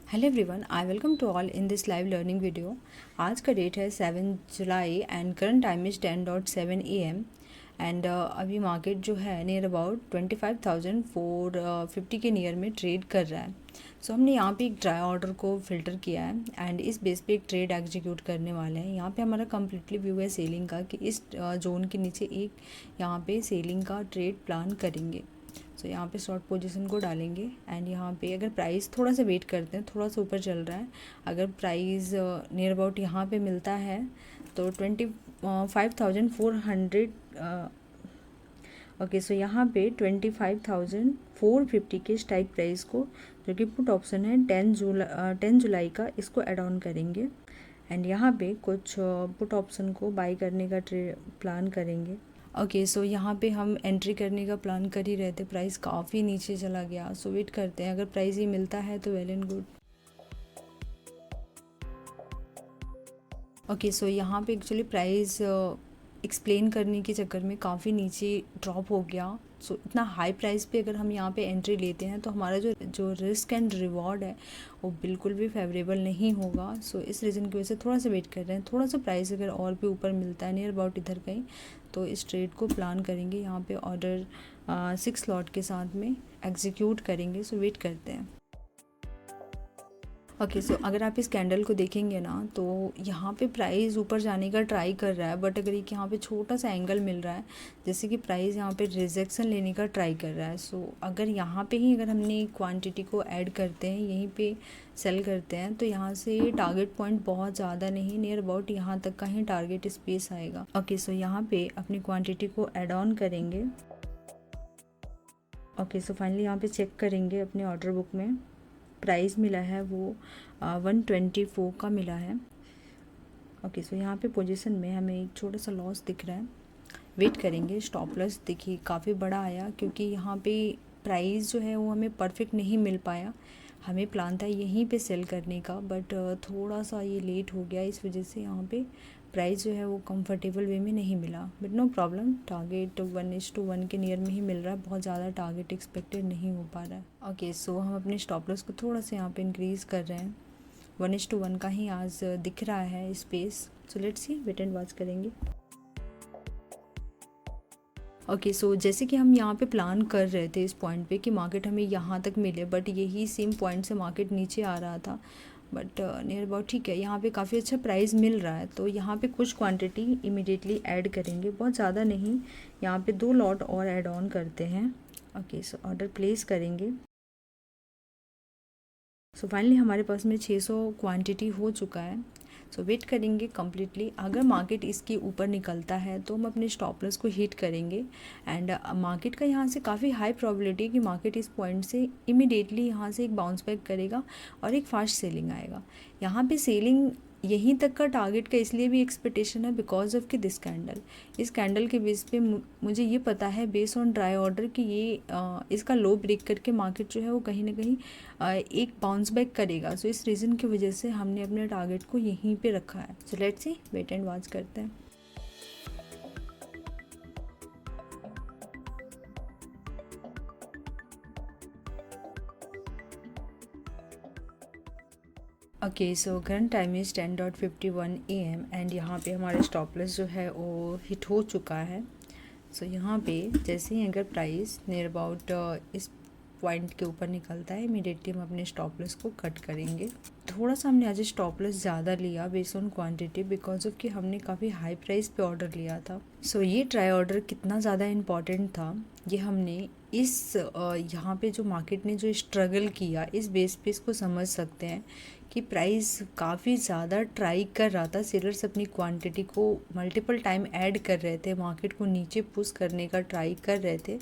Hello everyone, I welcome to all in this live learning video. आज का date है 7 जुलाई and current time is 10:07 AM एंड अभी मार्केट जो है नियर अबाउट 25,450 के नियर में ट्रेड कर रहा है। सो हमने यहाँ पे एक ड्राई ऑर्डर को फिल्टर किया है एंड इस बेस पे एक ट्रेड एग्जीक्यूट करने वाले हैं। यहाँ पे हमारा कम्प्लीटली व्यू है सेलिंग का कि इस जोन के नीचे एक यहाँ पे सेलिंग का ट्रेड प्लान करेंगे। सो यहाँ पे शॉर्ट पोजीशन को डालेंगे एंड यहाँ पे अगर प्राइस थोड़ा सा वेट करते हैं, थोड़ा सा ऊपर चल रहा है, अगर प्राइस नियर अबाउट यहाँ पे मिलता है तो 25,400 ओके। सो यहाँ पे 25,450 के स्ट्राइक प्राइस को, जो कि पुट ऑप्शन है 10 जुलाई का, इसको एड ऑन करेंगे एंड यहाँ पे कुछ पुट ऑप्शन को बाई करने का प्लान करेंगे। ओके, सो यहाँ पे हम एंट्री करने का प्लान कर ही रहे थे, प्राइस काफ़ी नीचे चला गया। सो वेट करते हैं, अगर प्राइस ये मिलता है तो वेल एंड गुड। ओके, सो यहाँ पे एक्चुअली प्राइस एक्सप्लेन करने के चक्कर में काफ़ी नीचे ड्रॉप हो गया। सो इतना हाई प्राइस पे अगर हम यहाँ पे एंट्री लेते हैं तो हमारा जो जो रिस्क एंड रिवॉर्ड है वो बिल्कुल भी फेवरेबल नहीं होगा। सो इस रीज़न की वजह से थोड़ा सा वेट कर रहे हैं। थोड़ा सा प्राइस अगर और भी ऊपर मिलता है नियर अबाउट इधर कहीं, तो इस ट्रेड को प्लान करेंगे। यहाँ पे ऑर्डर 6 लॉट के साथ में एग्जीक्यूट करेंगे। सो वेट करते हैं। ओके, सो अगर आप इस कैंडल को देखेंगे ना, तो यहाँ पे प्राइस ऊपर जाने का ट्राई कर रहा है, बट अगर एक यहाँ पे छोटा सा एंगल मिल रहा है, जैसे कि प्राइस यहाँ पे रिजेक्शन लेने का ट्राई कर रहा है। सो अगर यहाँ पे ही अगर हमने क्वांटिटी को ऐड करते हैं, यहीं पे सेल करते हैं, तो यहाँ से टारगेट पॉइंट बहुत ज़्यादा नहीं, नियर अबाउट यहाँ तक का ही टारगेट स्पेस आएगा। ओके, सो यहाँ पे अपनी क्वान्टिटी को एड ऑन करेंगे। ओके, सो फाइनली यहाँ पे चेक करेंगे अपने ऑर्डर बुक में, प्राइस मिला है वो 124 का मिला है। ओके, सो यहाँ पे पोजीशन में हमें एक छोटा सा लॉस दिख रहा है। वेट करेंगे। स्टॉप लॉस देखिए काफ़ी बड़ा आया, क्योंकि यहाँ पे प्राइस जो है वो हमें परफेक्ट नहीं मिल पाया। हमें प्लान था यहीं पे सेल करने का, बट थोड़ा सा ये लेट हो गया, इस वजह से यहाँ पे प्राइस जो है वो कंफर्टेबल वे में नहीं मिला। बट नो प्रॉब्लम, टारगेट 1:1 के नियर में ही मिल रहा है, बहुत ज़्यादा टारगेट एक्सपेक्टेड नहीं हो पा रहा है। ओके, सो हम अपने स्टॉप लॉस को थोड़ा सा यहाँ पे इंक्रीज़ कर रहे हैं। 1:1 का ही आज दिख रहा है space. So let's see, wait and watch करेंगे। ओके, सो जैसे कि हम यहाँ पे प्लान कर रहे थे इस पॉइंट पे कि मार्केट हमें यहाँ तक मिले, बट यही सेम पॉइंट से मार्केट नीचे आ रहा था, बट नियर अबाउट ठीक है, यहाँ पे काफ़ी अच्छा प्राइस मिल रहा है। तो यहाँ पे कुछ क्वांटिटी इमीडिएटली ऐड करेंगे, बहुत ज़्यादा नहीं, यहाँ पे 2 लॉट और ऐड ऑन करते हैं। ओके, सो ऑर्डर प्लेस करेंगे। सो फाइनली हमारे पास में 600 क्वांटिटी हो चुका है। सो वेट करेंगे कम्प्लीटली। अगर मार्केट इसके ऊपर निकलता है तो हम अपने स्टॉप लॉस को हिट करेंगे एंड मार्केट का यहाँ से काफ़ी हाई प्रोबेबिलिटी है कि मार्केट इस पॉइंट से इमीडिएटली यहाँ से एक बाउंस बैक करेगा और एक फास्ट सेलिंग आएगा। यहाँ पे सेलिंग यहीं तक का टारगेट का इसलिए भी एक्सपेक्टेशन है बिकॉज ऑफ कि दिस कैंडल, इस कैंडल के बेस पे मुझे ये पता है बेस ऑन ड्राई ऑर्डर कि ये इसका लो ब्रेक करके मार्केट जो है वो कहीं ना कहीं एक बाउंस बैक करेगा। सो इस रीज़न की वजह से हमने अपने टारगेट को यहीं पे रखा है। So let's see, wait and watch करते हैं। Okay, so current time is 10:51 AM and यहाँ पे हमारे स्टॉप लॉस जो है वो हिट हो चुका है। सो यहाँ पे जैसे ही अगर प्राइस नियर अबाउट इस पॉइंट के ऊपर निकलता है, इमीडिएटली हम अपने स्टॉप लॉस को कट करेंगे। थोड़ा सा हमने आज स्टॉप लॉस ज़्यादा लिया based on quantity, because of कि हमने काफ़ी हाई प्राइस पे ऑर्डर लिया था। सो ये ट्राई ऑर्डर कितना ज़्यादा इम्पॉर्टेंट था, ये हमने इस यहाँ पे जो मार्केट ने जो स्ट्रगल किया, इस बेस पे इसको समझ सकते हैं कि प्राइस काफ़ी ज़्यादा ट्राई कर रहा था। सेलर्स अपनी क्वांटिटी को मल्टीपल टाइम ऐड कर रहे थे, मार्केट को नीचे पुश करने का ट्राई कर रहे थे,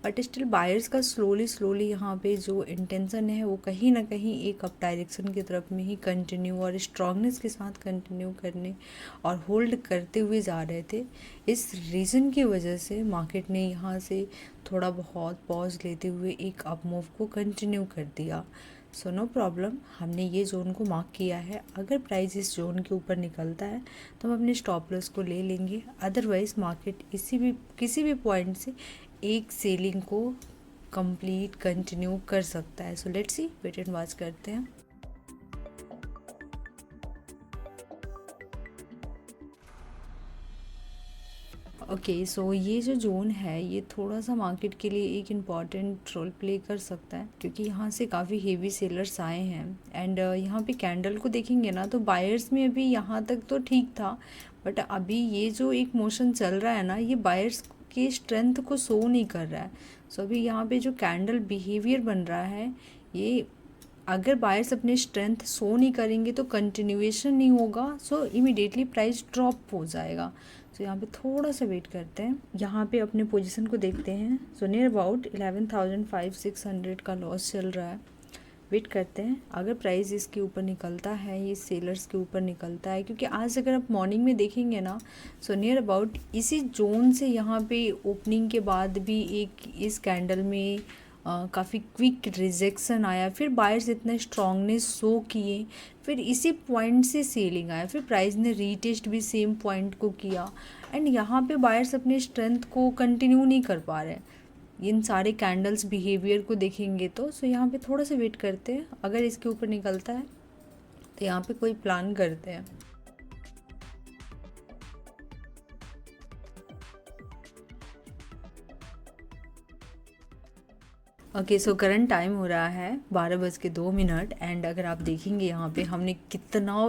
बट स्टिल बायर्स का स्लोली यहाँ पे जो इंटेंशन है वो कहीं ना कहीं एक अप डायरेक्शन की तरफ में ही कंटिन्यू और स्ट्रांगनेस के साथ कंटिन्यू करने और होल्ड करते हुए जा रहे थे। इस रीज़न की वजह से मार्केट ने यहाँ से थोड़ा बहुत पॉज लेते हुए एक अप मूव को कंटिन्यू कर दिया। सो नो प्रॉब्लम, हमने ये जोन को मार्क किया है। अगर प्राइस इस जोन के ऊपर निकलता है तो हम अपने स्टॉप लॉस को ले लेंगे, अदरवाइज़ मार्केट किसी भी पॉइंट से एक सेलिंग को कंप्लीट कंटिन्यू कर सकता है। So let's see, wait and watch करते हैं। ओके, सो ये जो जोन है ये थोड़ा सा मार्केट के लिए एक इम्पॉर्टेंट रोल प्ले कर सकता है, क्योंकि यहाँ से काफ़ी हेवी सेलर्स आए हैं। एंड यहाँ पे कैंडल को देखेंगे ना तो बायर्स में अभी यहाँ तक तो ठीक था, बट अभी ये जो एक मोशन चल रहा है ना, ये बायर्स की स्ट्रेंथ को शो नहीं कर रहा है। सो अभी यहाँ पे जो कैंडल बिहेवियर बन रहा है, ये अगर बायर्स अपने स्ट्रेंथ शो नहीं करेंगे तो कंटिन्यूएशन नहीं होगा, सो इमीडिएटली प्राइस ड्रॉप हो जाएगा। सो यहाँ पे थोड़ा सा वेट करते हैं, यहाँ पे अपने पोजीशन को देखते हैं। सो नियर अबाउट 11,500-600 का लॉस चल रहा है। वेट करते हैं, अगर प्राइस इसके ऊपर निकलता है, ये सेलर्स के ऊपर निकलता है, क्योंकि आज अगर आप मॉर्निंग में देखेंगे ना, सो नियर अबाउट इसी जोन से यहाँ पे ओपनिंग के बाद भी एक इस कैंडल में काफ़ी क्विक रिजेक्शन आया, फिर बायर्स इतना स्ट्रांगनेस शो किए, फिर इसी पॉइंट से सेलिंग आया, फिर प्राइस ने रीटेस्ट भी सेम पॉइंट को किया। एंड यहाँ पे बायर्स अपने स्ट्रेंथ को कंटिन्यू नहीं कर पा रहे हैं। इन सारे कैंडल्स बिहेवियर को देखेंगे तो सो यहाँ पे थोड़ा सा वेट करते हैं, अगर इसके ऊपर निकलता है तो यहाँ पे कोई प्लान करते हैं। ओके, सो करंट टाइम हो रहा है 12:02। एंड अगर आप देखेंगे यहाँ पे हमने कितना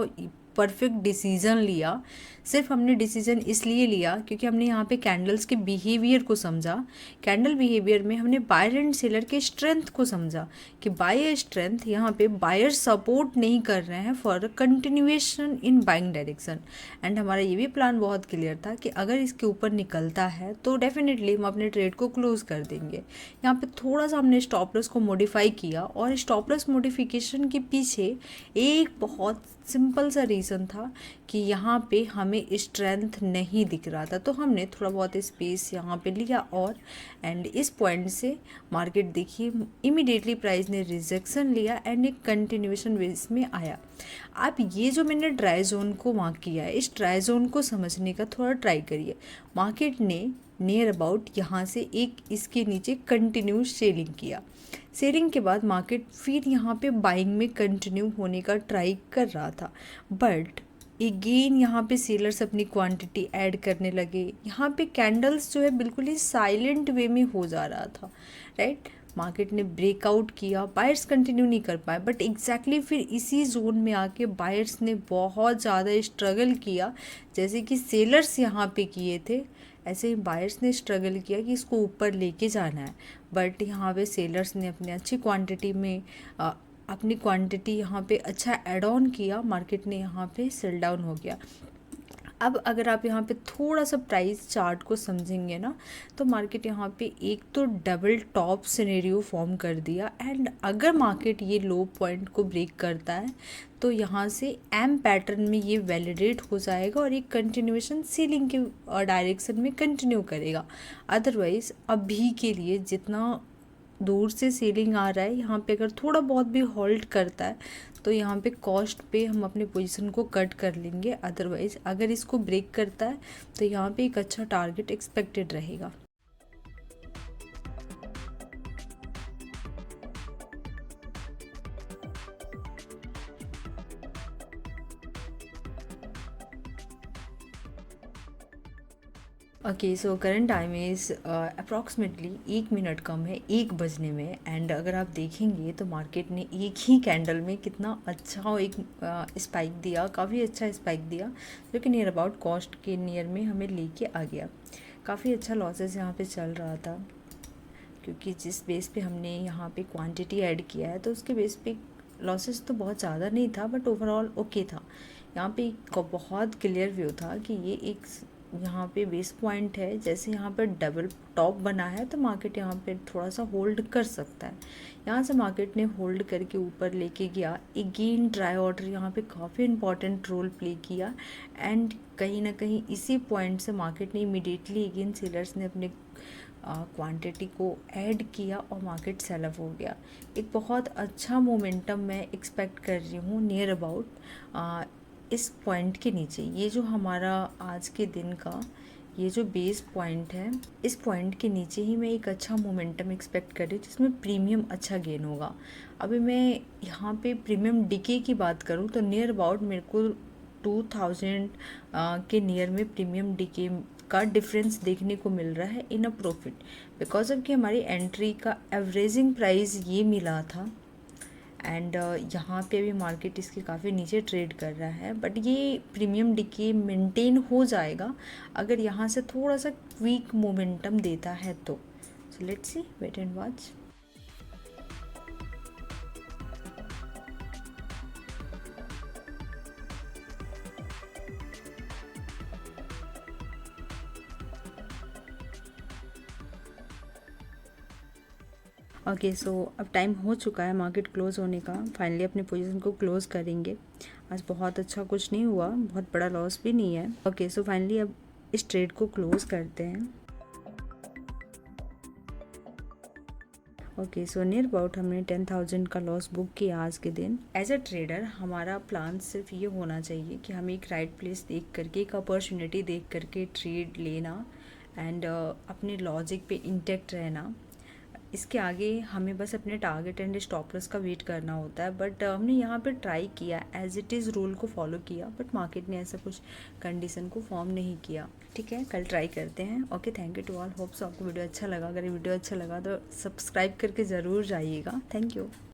परफेक्ट डिसीजन लिया। सिर्फ हमने डिसीजन इसलिए लिया क्योंकि हमने यहाँ पे कैंडल्स के बिहेवियर को समझा। कैंडल बिहेवियर में हमने बायर एंड सेलर के स्ट्रेंथ को समझा कि बायर स्ट्रेंथ यहाँ पे बायर सपोर्ट नहीं कर रहे हैं for continuation in buying direction. And हमारा ये भी प्लान बहुत क्लियर था कि अगर इसके ऊपर निकलता है तो डेफिनेटली हम अपने ट्रेड को क्लोज कर देंगे। यहाँ पे थोड़ा सा हमने स्टॉप लॉस को मॉडिफाई किया, और स्टॉप लॉस मॉडिफिकेशन के पीछे एक बहुत सिंपल सा रीज़न था कि यहाँ पे हमें स्ट्रेंथ नहीं दिख रहा था, तो हमने थोड़ा बहुत स्पेस यहाँ पे लिया। और एंड इस पॉइंट से मार्केट देखिए इमीडिएटली प्राइस ने रिजेक्शन लिया एंड एक कंटिन्यूएशन बेस में आया। आप ये जो मैंने ड्राई जोन को मार्क किया है, इस ड्राई जोन को समझने का थोड़ा ट्राई करिए। मार्केट ने नियर अबाउट यहाँ से एक इसके नीचे कंटिन्यू सेलिंग किया। सेलिंग के बाद मार्केट फिर यहाँ पे बाइंग में कंटिन्यू होने का ट्राई कर रहा था, बट अगेन यहाँ पे सेलर्स अपनी क्वांटिटी ऐड करने लगे। यहाँ पे कैंडल्स जो है बिल्कुल ही साइलेंट वे में हो जा रहा था, राइट। मार्केट ने ब्रेकआउट किया, बायर्स कंटिन्यू नहीं कर पाए, बट एग्जैक्टली फिर इसी जोन में आके बायर्स ने बहुत ज़्यादा स्ट्रगल किया, जैसे कि सेलर्स यहाँ पे किए थे, ऐसे ही बायर्स ने स्ट्रगल किया कि इसको ऊपर लेके जाना है। बट यहाँ पे सेलर्स ने अपनी अच्छी क्वांटिटी में अपनी क्वांटिटी यहाँ पे अच्छा ऐड ऑन किया, मार्केट ने यहाँ पे सेल डाउन हो गया। अब अगर आप यहाँ पे थोड़ा सा प्राइस चार्ट को समझेंगे ना, तो मार्केट यहाँ पे एक तो डबल टॉप सिनेरियो फॉर्म कर दिया, एंड अगर मार्केट ये लो पॉइंट को ब्रेक करता है तो यहाँ से एम पैटर्न में ये वैलिडेट हो जाएगा और एक कंटिन्यूएशन सीलिंग के डायरेक्शन में कंटिन्यू करेगा। अदरवाइज अभी के लिए जितना दूर से सेलिंग आ रहा है, यहाँ पे अगर थोड़ा बहुत भी होल्ड करता है तो यहाँ पे कॉस्ट पे हम अपने पोजीशन को कट कर लेंगे। अदरवाइज अगर इसको ब्रेक करता है तो यहाँ पे एक अच्छा टारगेट एक्सपेक्टेड रहेगा। Okay, so current time is approximately 1 minute कम है 1 बजने में। एंड अगर आप देखेंगे तो मार्केट ने एक ही कैंडल में कितना अच्छा एक स्पाइक दिया, काफ़ी अच्छा स्पाइक दिया, जो कि नियर अबाउट कॉस्ट के नियर में हमें लेके आ गया। काफ़ी अच्छा लॉसेस यहाँ पे चल रहा था, क्योंकि जिस बेस पे हमने यहाँ पे क्वांटिटी ऐड किया है तो उसके बेस पे लॉसेस तो बहुत ज़्यादा नहीं था, बट ओवरऑल ओके था। यहाँ पे एक बहुत क्लियर व्यू था कि ये एक यहाँ पे बेस पॉइंट है, जैसे यहाँ पर डबल टॉप बना है तो मार्केट यहाँ पे थोड़ा सा होल्ड कर सकता है। यहाँ से मार्केट ने होल्ड करके ऊपर लेके गया। अगेन ट्राई ऑर्डर यहाँ पे काफ़ी इंपॉर्टेंट रोल प्ले किया, एंड कहीं ना कहीं इसी पॉइंट से मार्केट ने इमीडिएटली अगेन सेलर्स ने अपने क्वांटिटी को ऐड किया और मार्केट सेल ऑफ हो गया। एक बहुत अच्छा मोमेंटम मैं एक्सपेक्ट कर रही हूँ नियर अबाउट इस पॉइंट के नीचे। ये जो हमारा आज के दिन का ये जो बेस पॉइंट है, इस पॉइंट के नीचे ही मैं एक अच्छा मोमेंटम एक्सपेक्ट कर रही हूँ, जिसमें प्रीमियम अच्छा गेन होगा। अभी मैं यहाँ पे प्रीमियम डिके की बात करूँ तो नियर अबाउट मेरे को 2000 के नियर में प्रीमियम डिके का डिफरेंस देखने को मिल रहा है इन अ प्रॉफिट, बिकॉज ऑफ कि हमारी एंट्री का एवरेजिंग प्राइस ये मिला था एंड यहाँ पे अभी मार्केट इसके काफ़ी नीचे ट्रेड कर रहा है, बट ये प्रीमियम डिके मेंटेन हो जाएगा अगर यहाँ से थोड़ा सा वीक मोमेंटम देता है तो। So let's see, wait and watch. Okay so अब टाइम हो चुका है मार्केट क्लोज़ होने का। फाइनली अपने पोजीशन को क्लोज़ करेंगे। आज बहुत अच्छा कुछ नहीं हुआ, बहुत बड़ा लॉस भी नहीं है। ओके सो फाइनली अब इस ट्रेड को क्लोज़ करते हैं। ओके सो नियर अबाउट हमने 10,000 का लॉस बुक किया आज के दिन। एज अ ट्रेडर हमारा प्लान सिर्फ ये होना चाहिए कि हमें एक राइट प्लेस देख करके, एक अपॉर्चुनिटी देख करके ट्रेड लेना एंड अपने लॉजिक पे इंटेक्ट रहना। इसके आगे हमें बस अपने टारगेट एंड स्टॉप लॉस का वेट करना होता है। बट हमने यहाँ पे ट्राई किया, एज इट इज़ रूल को फॉलो किया, बट मार्केट ने ऐसा कुछ कंडीशन को फॉर्म नहीं किया। ठीक है, कल ट्राई करते हैं। Okay, thank you to all. Hopes आपको वीडियो अच्छा लगा। अगर ये वीडियो अच्छा लगा तो सब्सक्राइब करके ज़रूर जाइएगा। Thank you.